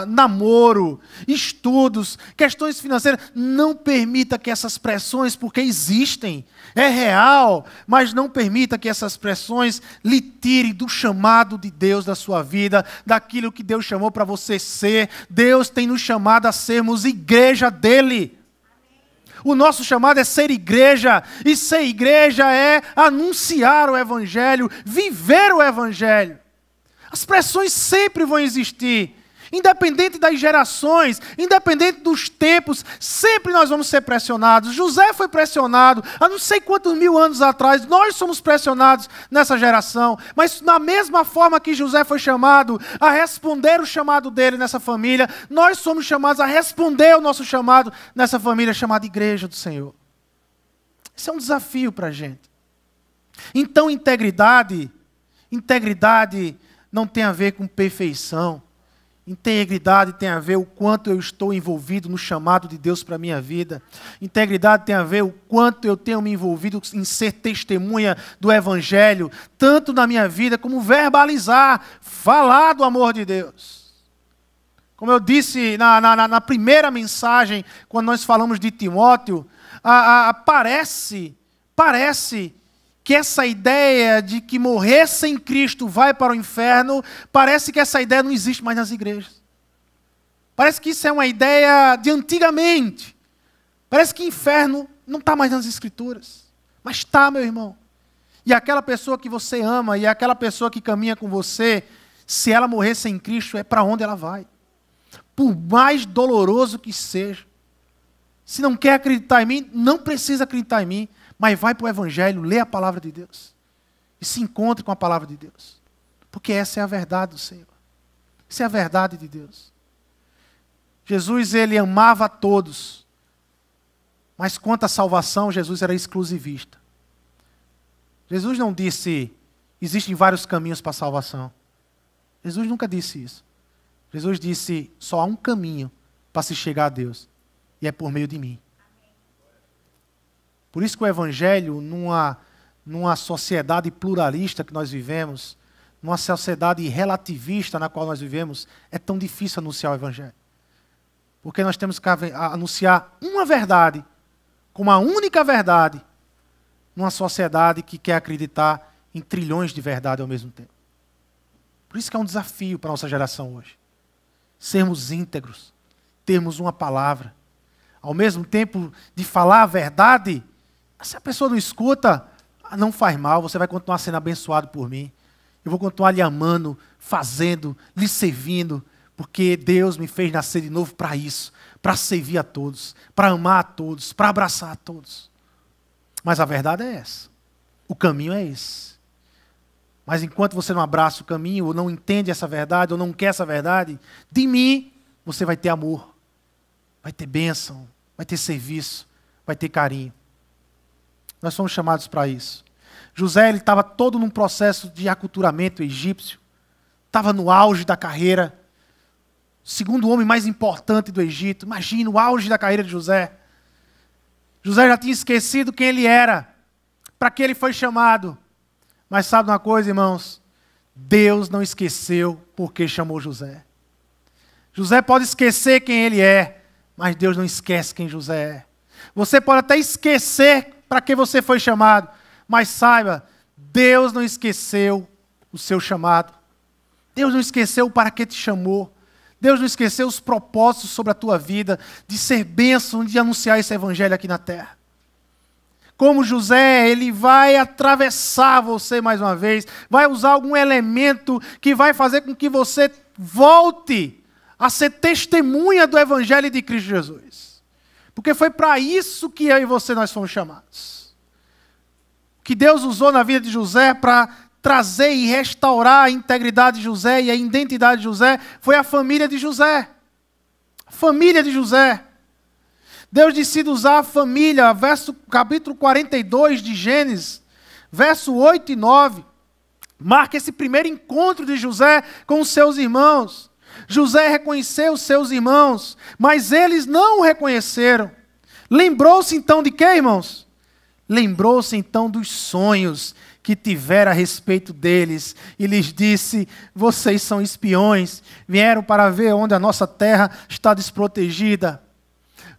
namoro, estudos, questões financeiras, não permita que essas pressões, porque existem, é real, mas não permita que essas pressões lhe tirem do chamado de Deus da sua vida, daquilo que Deus chamou para você ser. Deus tem nos chamado a sermos igreja dele. O nosso chamado é ser igreja, e ser igreja é anunciar o Evangelho, viver o Evangelho. As pressões sempre vão existir, independente das gerações, independente dos tempos, sempre nós vamos ser pressionados. José foi pressionado há não sei quantos mil anos atrás, nós somos pressionados nessa geração, mas na mesma forma que José foi chamado a responder o chamado dele nessa família, nós somos chamados a responder o nosso chamado nessa família chamada Igreja do Senhor. Isso é um desafio para a gente. Então, integridade não tem a ver com perfeição. Integridade tem a ver o quanto eu estou envolvido no chamado de Deus para a minha vida. Integridade tem a ver o quanto eu tenho me envolvido em ser testemunha do Evangelho, tanto na minha vida como verbalizar, falar do amor de Deus. Como eu disse na primeira mensagem, quando nós falamos de Timóteo, parece que essa ideia de que morrer sem Cristo vai para o inferno, parece que essa ideia não existe mais nas igrejas. Parece que isso é uma ideia de antigamente. Parece que inferno não está mais nas Escrituras. Mas está, meu irmão. E aquela pessoa que você ama, e aquela pessoa que caminha com você, se ela morrer sem Cristo, é para onde ela vai. Por mais doloroso que seja. Se não quer acreditar em mim, não precisa acreditar em mim, mas vai para o Evangelho, lê a palavra de Deus. E se encontre com a palavra de Deus. Porque essa é a verdade do Senhor. Essa é a verdade de Deus. Jesus, ele amava a todos. Mas quanto à salvação, Jesus era exclusivista. Jesus não disse, existem vários caminhos para a salvação. Jesus nunca disse isso. Jesus disse, só há um caminho para se chegar a Deus. E é por meio de mim. Por isso que o Evangelho, numa sociedade pluralista que nós vivemos, numa sociedade relativista na qual nós vivemos, é tão difícil anunciar o Evangelho. Porque nós temos que anunciar uma verdade, como a única verdade, numa sociedade que quer acreditar em trilhões de verdades ao mesmo tempo. Por isso que é um desafio para a nossa geração hoje. Sermos íntegros, termos uma palavra. Ao mesmo tempo de falar a verdade, se a pessoa não escuta, não faz mal, você vai continuar sendo abençoado por mim. Eu vou continuar lhe amando, fazendo, lhe servindo, porque Deus me fez nascer de novo para isso, para servir a todos, para amar a todos, para abraçar a todos. Mas a verdade é essa. O caminho é esse. Mas enquanto você não abraça o caminho, ou não entende essa verdade, ou não quer essa verdade, de mim você vai ter amor, vai ter bênção, vai ter serviço, vai ter carinho. Nós somos chamados para isso. José estava todo num processo de aculturamento egípcio, estava no auge da carreira, segundo o homem mais importante do Egito. Imagina o auge da carreira de José. José já tinha esquecido quem ele era, para que ele foi chamado. Mas sabe uma coisa, irmãos? Deus não esqueceu porque chamou José. José pode esquecer quem ele é, mas Deus não esquece quem José é. Você pode até esquecer para que você foi chamado, mas saiba, Deus não esqueceu o seu chamado. Deus não esqueceu para que te chamou. Deus não esqueceu os propósitos sobre a tua vida, de ser bênção, de anunciar esse evangelho aqui na terra. Como José, ele vai atravessar você mais uma vez, vai usar algum elemento que vai fazer com que você volte a ser testemunha do evangelho de Cristo Jesus. Porque foi para isso que eu e você nós fomos chamados. Que Deus usou na vida de José para trazer e restaurar a integridade de José e a identidade de José, foi a família de José. A família de José. Deus decide usar a família, capítulo 42 de Gênesis, verso 8 e 9, marca esse primeiro encontro de José com os seus irmãos. José reconheceu os seus irmãos, mas eles não o reconheceram. Lembrou-se então de quê, irmãos? Lembrou-se então dos sonhos que tivera a respeito deles, e lhes disse, vocês são espiões, vieram para ver onde a nossa terra está desprotegida.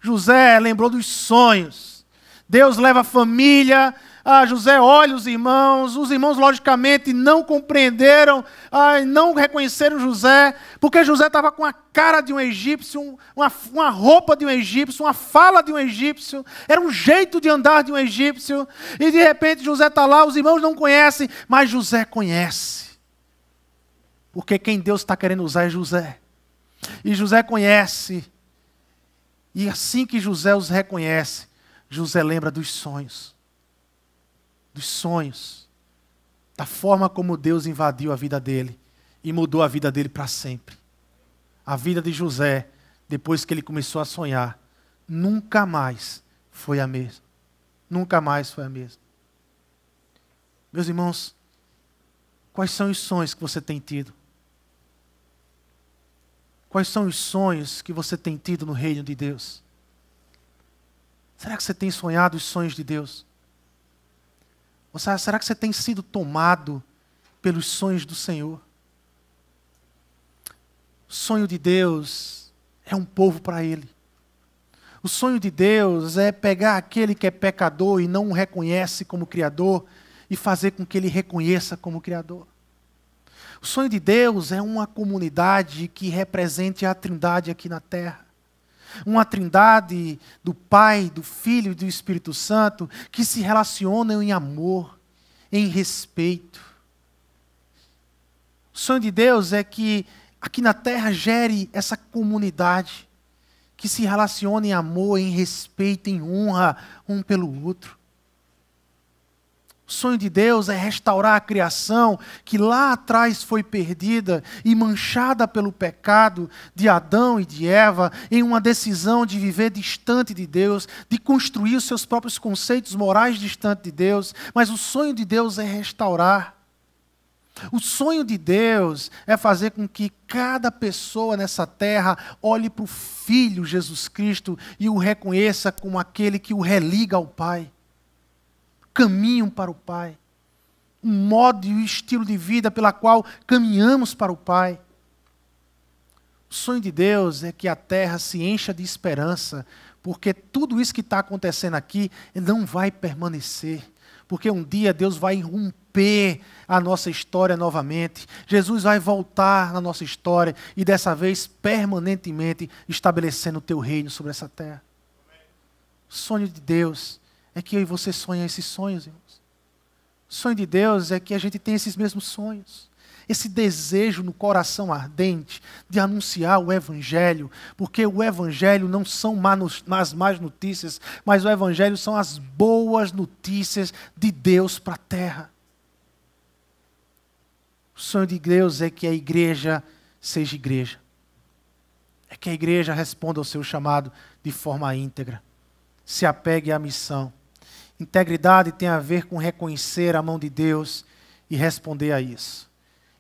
José lembrou dos sonhos. Deus leva a família. José olha os irmãos logicamente não compreenderam, não reconheceram José, porque José estava com a cara de um egípcio, uma roupa de um egípcio, uma fala de um egípcio, era um jeito de andar de um egípcio, e de repente José está lá, os irmãos não conhecem, mas José conhece, porque quem Deus está querendo usar é José, e José conhece, e assim que José os reconhece, José lembra dos sonhos, da forma como Deus invadiu a vida dele e mudou a vida dele para sempre. A vida de José, depois que ele começou a sonhar, nunca mais foi a mesma. Nunca mais foi a mesma. Meus irmãos, quais são os sonhos que você tem tido? Quais são os sonhos que você tem tido no reino de Deus? Será que você tem sonhado os sonhos de Deus? Ou será que você tem sido tomado pelos sonhos do Senhor? O sonho de Deus é um povo para Ele. O sonho de Deus é pegar aquele que é pecador e não o reconhece como Criador e fazer com que ele reconheça como Criador. O sonho de Deus é uma comunidade que represente a Trindade aqui na terra. Uma Trindade do Pai, do Filho e do Espírito Santo que se relacionam em amor, em respeito. O sonho de Deus é que aqui na terra gere essa comunidade que se relaciona em amor, em respeito, em honra um pelo outro. O sonho de Deus é restaurar a criação que lá atrás foi perdida e manchada pelo pecado de Adão e de Eva, em uma decisão de viver distante de Deus, de construir os seus próprios conceitos morais distante de Deus. Mas o sonho de Deus é restaurar. O sonho de Deus é fazer com que cada pessoa nessa terra olhe para o Filho Jesus Cristo e o reconheça como aquele que o religa ao Pai. Caminham para o Pai. Um modo e um estilo de vida pela qual caminhamos para o Pai. O sonho de Deus é que a terra se encha de esperança, porque tudo isso que está acontecendo aqui não vai permanecer. Porque um dia Deus vai romper a nossa história novamente. Jesus vai voltar na nossa história e dessa vez permanentemente estabelecendo o teu reino sobre essa terra. O sonho de Deus é que eu e você sonham esses sonhos, irmãos. O sonho de Deus é que a gente tenha esses mesmos sonhos. Esse desejo no coração ardente de anunciar o Evangelho, porque o Evangelho não são as más notícias, mas o Evangelho são as boas notícias de Deus para a terra. O sonho de Deus é que a igreja seja igreja. É que a igreja responda ao seu chamado de forma íntegra. Se apegue à missão. Integridade tem a ver com reconhecer a mão de Deus e responder a isso.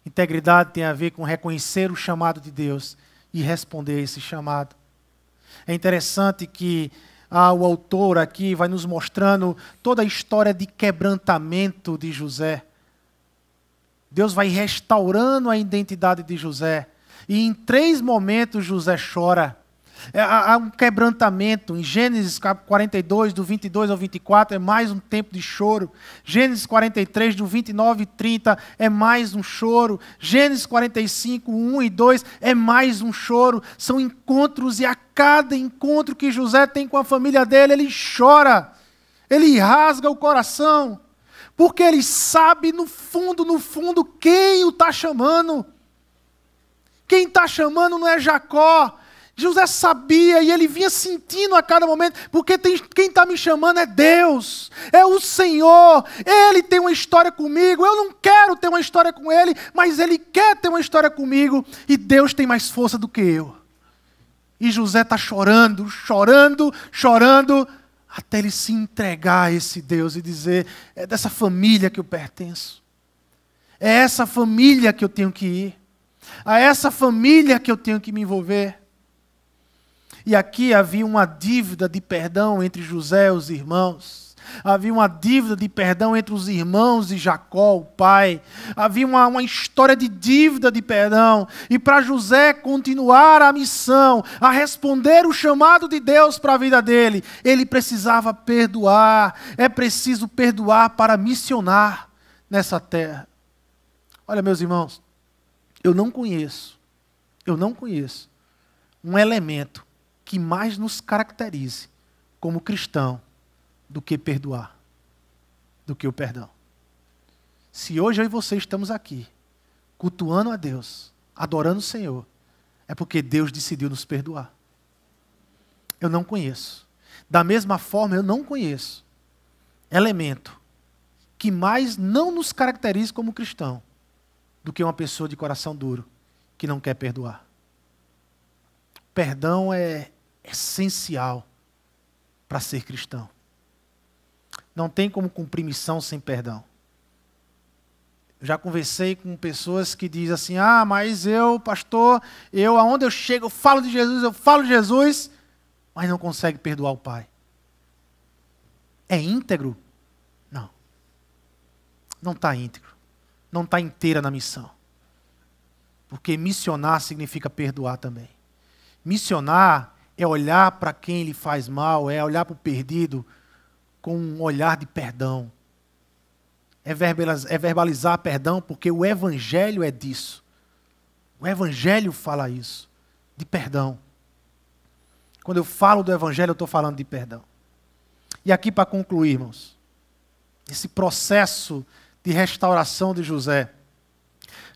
Integridade tem a ver com reconhecer o chamado de Deus e responder a esse chamado. É interessante que o autor aqui vai nos mostrando toda a história de quebrantamento de José. Deus vai restaurando a identidade de José. E em 3 momentos José chora. Há um quebrantamento. Em Gênesis 42, do 22 ao 24, é mais um tempo de choro. Gênesis 43, do 29 e 30, é mais um choro. Gênesis 45, 1 e 2, é mais um choro. São encontros, e a cada encontro que José tem com a família dele, ele chora. Ele rasga o coração. Porque ele sabe, no fundo, quem o está chamando. Quem está chamando não é Jacó. José sabia e ele vinha sentindo a cada momento, porque quem está me chamando é Deus, é o Senhor. Ele tem uma história comigo, eu não quero ter uma história com ele, mas ele quer ter uma história comigo, e Deus tem mais força do que eu. E José está chorando, até ele se entregar a esse Deus e dizer: é dessa família que eu pertenço, é essa família que eu tenho que ir, a essa família que eu tenho que me envolver. E aqui havia uma dívida de perdão entre José e os irmãos. Havia uma dívida de perdão entre os irmãos e Jacó, o pai. Havia uma história de dívida de perdão. E para José continuar a missão, a responder o chamado de Deus para a vida dele, ele precisava perdoar. É preciso perdoar para missionar nessa terra. Olha, meus irmãos, eu não conheço um elemento que mais nos caracterize como cristão do que perdoar, do que o perdão. Se hoje eu e você estamos aqui, cultuando a Deus, adorando o Senhor, é porque Deus decidiu nos perdoar. Eu não conheço. Da mesma forma, eu não conheço elemento que mais não nos caracterize como cristão do que uma pessoa de coração duro que não quer perdoar. Perdão é essencial para ser cristão. Não tem como cumprir missão sem perdão. Eu já conversei com pessoas que dizem assim: mas eu, pastor, aonde eu chego, eu falo de Jesus, mas não consegue perdoar o pai. É íntegro? Não. Não está íntegro. Não está inteira na missão. Porque missionar significa perdoar também. Missionar é olhar para quem lhe faz mal, é olhar para o perdido com um olhar de perdão. é verbalizar perdão, porque o Evangelho é disso. O Evangelho fala isso, de perdão. Quando eu falo do Evangelho, eu estou falando de perdão. E aqui para concluir, irmãos, esse processo de restauração de José.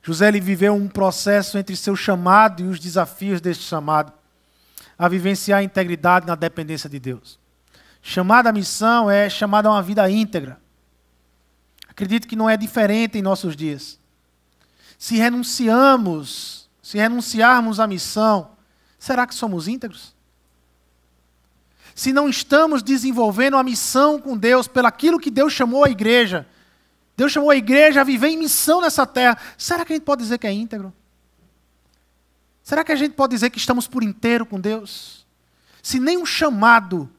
José ele viveu um processo entre seu chamado e os desafios deste chamado, a vivenciar a integridade na dependência de Deus. Chamada à missão é chamada a uma vida íntegra. Acredito que não é diferente em nossos dias. Se renunciarmos à missão, será que somos íntegros? Se não estamos desenvolvendo a missão com Deus, pelaquilo que Deus chamou a igreja a viver em missão nessa terra, será que a gente pode dizer que é íntegro? Será que a gente pode dizer que estamos por inteiro com Deus? Se nem o chamado,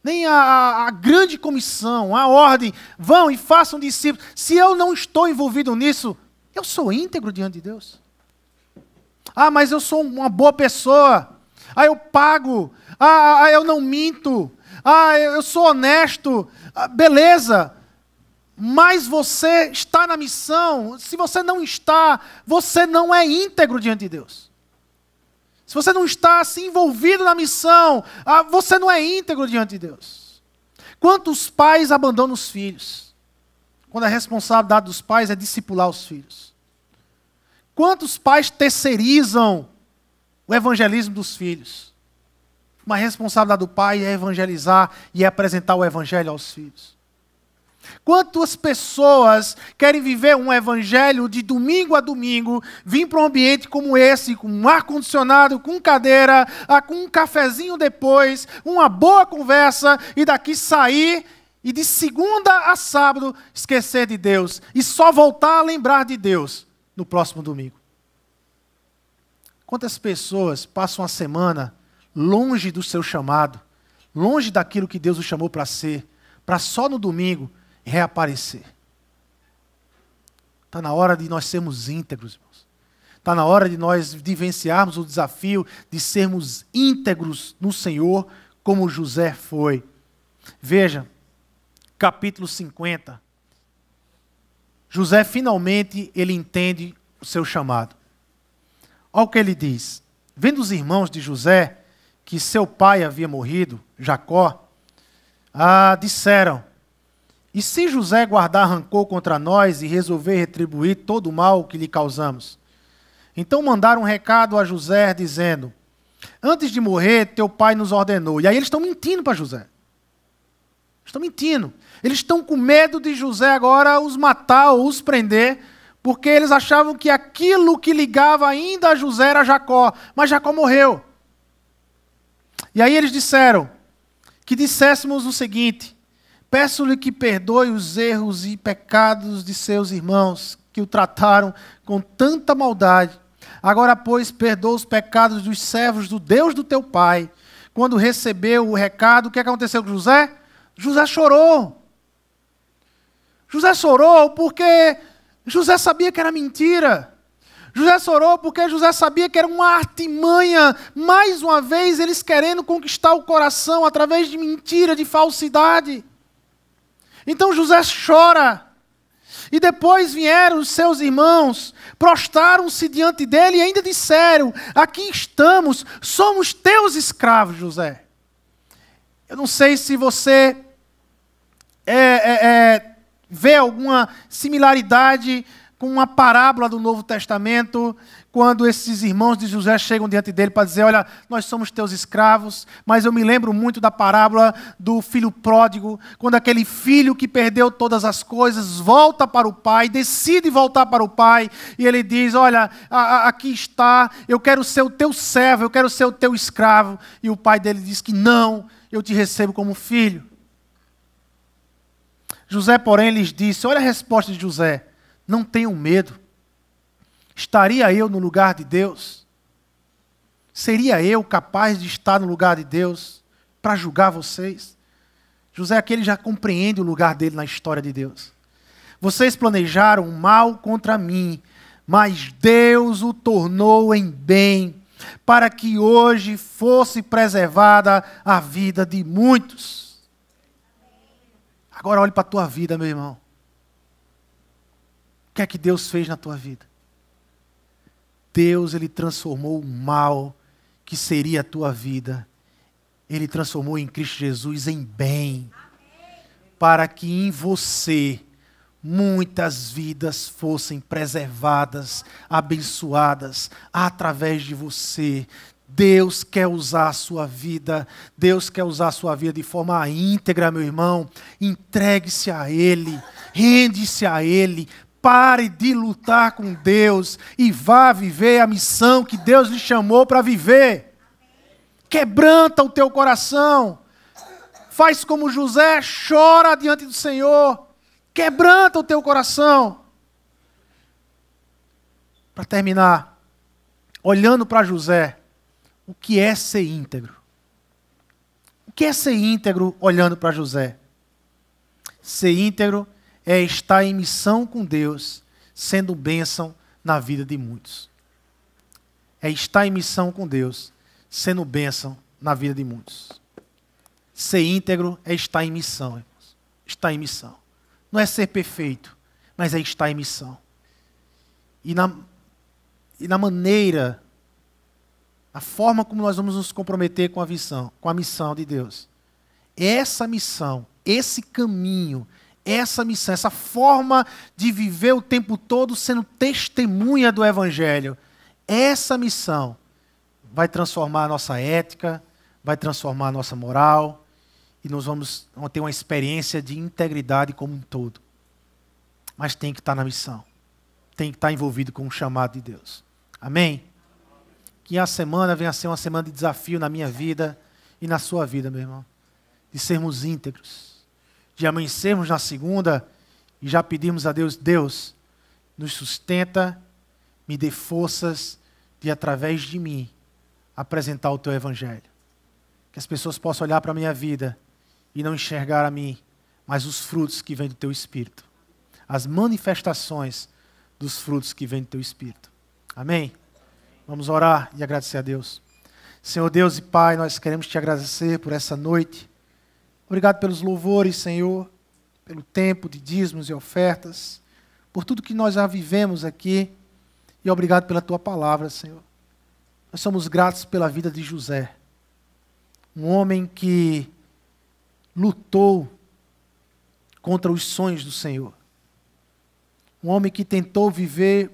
nem a grande comissão, a ordem, vão e façam discípulos, se eu não estou envolvido nisso, eu sou íntegro diante de Deus? Ah, mas eu sou uma boa pessoa. Ah, eu pago. Ah, eu não minto. Ah, eu sou honesto. Ah, beleza. Mas você está na missão. Se você não está, você não é íntegro diante de Deus. Se você não está assim envolvido na missão, você não é íntegro diante de Deus. Quantos pais abandonam os filhos? Quando a responsabilidade dos pais é discipular os filhos. Quantos pais terceirizam o evangelismo dos filhos? Uma responsabilidade do pai é evangelizar e é apresentar o evangelho aos filhos. Quantas pessoas querem viver um evangelho de domingo a domingo, vir para um ambiente como esse, com um ar-condicionado, com cadeira, com um cafezinho depois, uma boa conversa, e daqui sair e de segunda a sábado esquecer de Deus e só voltar a lembrar de Deus no próximo domingo? Quantas pessoas passam a semana longe do seu chamado, longe daquilo que Deus o chamou para ser, para só no domingo reaparecer? Está na hora de nós sermos íntegros, irmãos. Está na hora de nós vivenciarmos o desafio de sermos íntegros no Senhor, como José foi. Veja, capítulo 50. José finalmente ele entende o seu chamado. Olha o que ele diz. Vendo os irmãos de José que seu pai havia morrido, Jacó, disseram: e se José guardar rancor contra nós e resolver retribuir todo o mal que lhe causamos? Então mandaram um recado a José, dizendo: antes de morrer, teu pai nos ordenou. E aí eles estão mentindo para José. Estão mentindo. Eles estão com medo de José agora os matar ou os prender, porque eles achavam que aquilo que ligava ainda a José era Jacó. Mas Jacó morreu. E aí eles disseram que disséssemos o seguinte: peço-lhe que perdoe os erros e pecados de seus irmãos, que o trataram com tanta maldade. Agora, pois, perdoa os pecados dos servos do Deus do teu pai. Quando recebeu o recado, o que aconteceu com José? José chorou. José chorou porque José sabia que era mentira. José chorou porque José sabia que era uma artimanha, mais uma vez eles querendo conquistar o coração através de mentira, de falsidade. Então José chora. E depois vieram os seus irmãos, prostraram-se diante dele e ainda disseram: aqui estamos, somos teus escravos, José. Eu não sei se você vê alguma similaridade com uma parábola do Novo Testamento, quando esses irmãos de José chegam diante dele para dizer: olha, nós somos teus escravos. Mas eu me lembro muito da parábola do filho pródigo, quando aquele filho que perdeu todas as coisas volta para o pai, decide voltar para o pai, e ele diz: olha, aqui está, eu quero ser o teu servo, eu quero ser o teu escravo. E o pai dele diz que não, eu te recebo como filho. José, porém, lhes disse: olha a resposta de José: não tenham medo. Estaria eu no lugar de Deus? Seria eu capaz de estar no lugar de Deus para julgar vocês? José aqui ele já compreende o lugar dele na história de Deus. Vocês planejaram mal contra mim, mas Deus o tornou em bem, para que hoje fosse preservada a vida de muitos. Agora olhe para a tua vida, meu irmão. que é que Deus fez na tua vida? Deus, Ele transformou o mal que seria a tua vida. Ele transformou em Cristo Jesus em bem. Para que em você muitas vidas fossem preservadas, abençoadas através de você. Deus quer usar a sua vida. Deus quer usar a sua vida de forma íntegra, meu irmão. Entregue-se a Ele. Rende-se a Ele. Pare de lutar com Deus e vá viver a missão que Deus lhe chamou para viver. Quebranta o teu coração. Faz como José, chora diante do Senhor. Quebranta o teu coração. Para terminar, olhando para José, o que é ser íntegro? O que é ser íntegro olhando para José? Ser íntegro é estar em missão com Deus, sendo bênção na vida de muitos. É estar em missão com Deus, sendo bênção na vida de muitos. Ser íntegro é estar em missão, irmãos. Estar em missão. Não é ser perfeito, mas é estar em missão. E na maneira, a forma como nós vamos nos comprometer com a missão de Deus. Essa missão, esse caminho, essa missão, essa forma de viver o tempo todo sendo testemunha do Evangelho, essa missão vai transformar a nossa ética, vai transformar a nossa moral, e nós vamos ter uma experiência de integridade como um todo. Mas tem que estar na missão, tem que estar envolvido com o chamado de Deus. Amém? Que a semana venha a ser uma semana de desafio na minha vida e na sua vida, meu irmão. De sermos íntegros, de amanhecermos na segunda e já pedirmos a Deus, Deus, nos sustenta, me dê forças de, através de mim, apresentar o Teu Evangelho. Que as pessoas possam olhar para a minha vida e não enxergar a mim, mas os frutos que vêm do Teu Espírito. As manifestações dos frutos que vêm do Teu Espírito. Amém? Vamos orar e agradecer a Deus. Senhor Deus e Pai, nós queremos Te agradecer por essa noite. Obrigado pelos louvores, Senhor, pelo tempo de dízimos e ofertas, por tudo que nós já vivemos aqui, e obrigado pela Tua palavra, Senhor. Nós somos gratos pela vida de José, um homem que lutou contra os sonhos do Senhor, um homem que tentou viver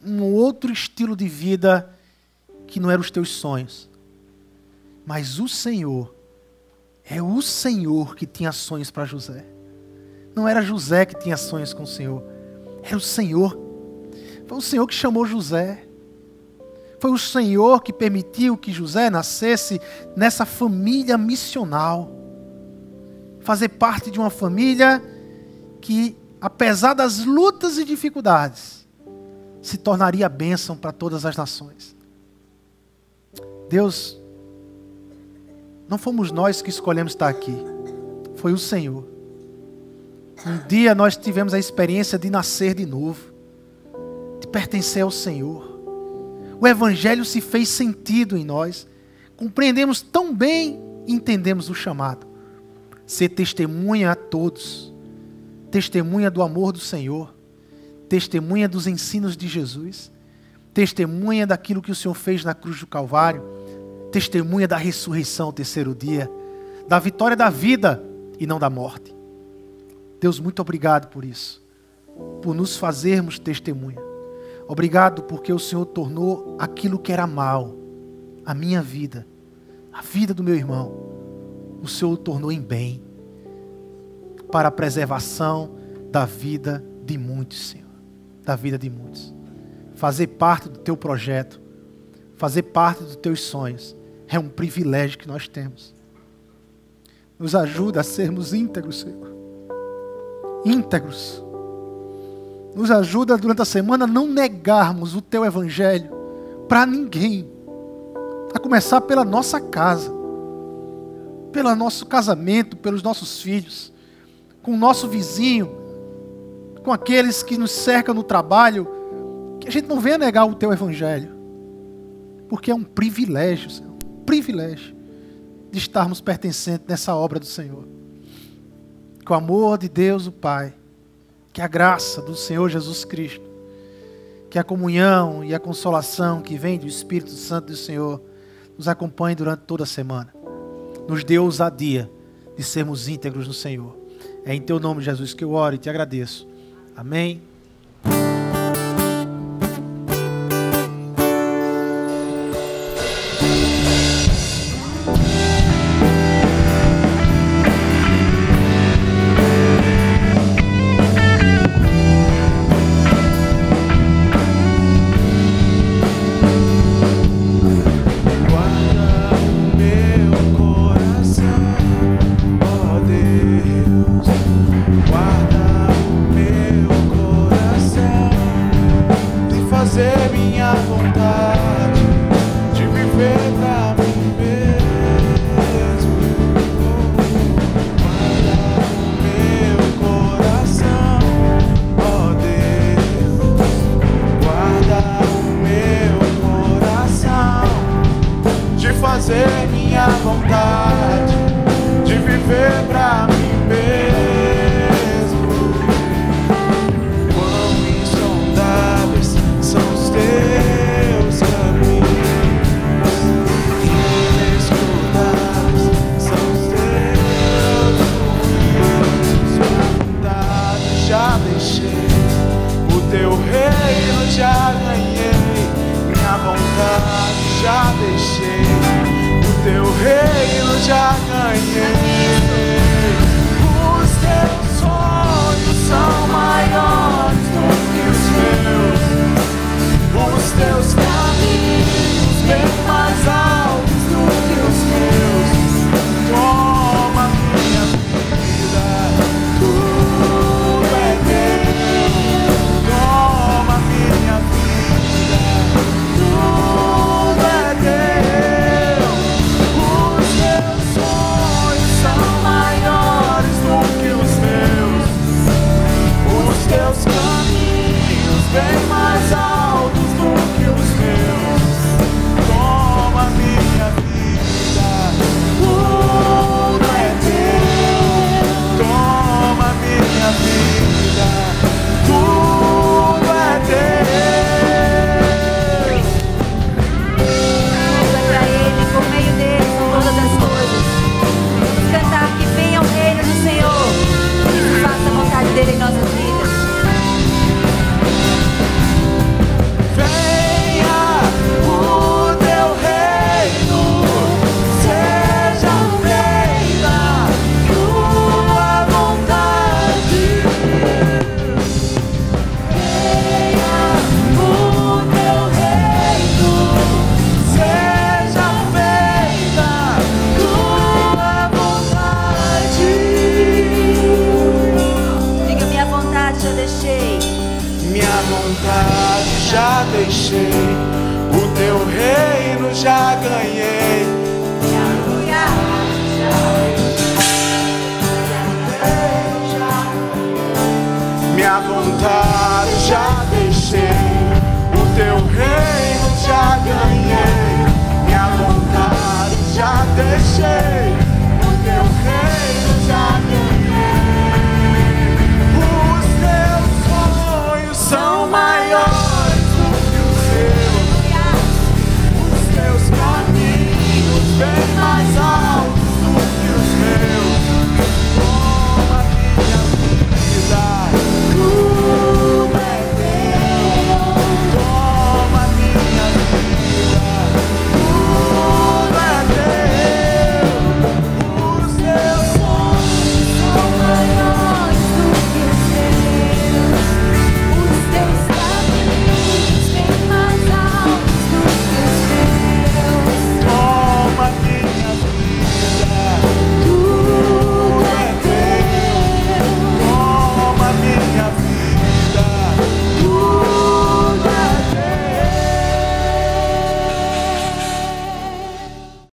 um outro estilo de vida que não eram os teus sonhos, mas o Senhor, é o Senhor que tinha sonhos para José. Não era José que tinha sonhos com o Senhor. Era o Senhor. Foi o Senhor que chamou José. Foi o Senhor que permitiu que José nascesse nessa família missional. Fazer parte de uma família que, apesar das lutas e dificuldades, se tornaria bênção para todas as nações. Deus, não fomos nós que escolhemos estar aqui. Foi o Senhor. Um dia nós tivemos a experiência de nascer de novo. De pertencer ao Senhor. O Evangelho se fez sentido em nós. Compreendemos tão bem e entendemos o chamado. Ser testemunha a todos. Testemunha do amor do Senhor. Testemunha dos ensinos de Jesus. Testemunha daquilo que o Senhor fez na cruz do Calvário. Testemunha da ressurreição ao terceiro dia, da vitória da vida e não da morte. Deus, muito obrigado por isso, por nos fazermos testemunha. Obrigado porque o Senhor tornou aquilo que era mal, a minha vida, a vida do meu irmão, o Senhor o tornou em bem, para a preservação da vida de muitos, Senhor, da vida de muitos. Fazer parte do teu projeto, fazer parte dos teus sonhos, é um privilégio que nós temos. Nos ajuda a sermos íntegros, Senhor. Íntegros. Nos ajuda durante a semana a não negarmos o Teu Evangelho para ninguém. A começar pela nossa casa. Pelo nosso casamento, pelos nossos filhos. Com o nosso vizinho. Com aqueles que nos cercam no trabalho. Que a gente não venha negar o Teu Evangelho. Porque é um privilégio, Senhor. Privilégio de estarmos pertencentes nessa obra do Senhor. Que o amor de Deus, o Pai, Que a graça do Senhor Jesus Cristo, que a comunhão e a consolação que vem do Espírito Santo do Senhor nos acompanhe durante toda a semana. Nos dê ousadia de sermos íntegros no Senhor. É em teu nome, Jesus, que eu oro e te agradeço. Amém. Fazer minha vontade de viver pra mim mesmo. Quão insondáveis são os teus caminhos, inescrutáveis são os teus juízos. Minha vontade já deixei, o teu reino já ganhei. Minha vontade já deixei, teu reino já ganhei. Os teus sonhos são maiores do que os meus. Os teus caminhos bem mais altos do que os meus. Toma minha vida, tudo é teu. Toma minha vida, tudo é teu. Teus caminhos bem mais altos do que os meus. Toma minha vida, tudo é teu. Toma minha vida, tudo é teu. Tudo é pra Ele, por meio dele são todas as coisas. Vamos cantar que venha o reino do Senhor e que faça a vontade dele em nossas vidas. Já deixei, o teu reino já ganhei. Minha vontade já deixei, o teu reino já ganhei. Minha vontade já deixei.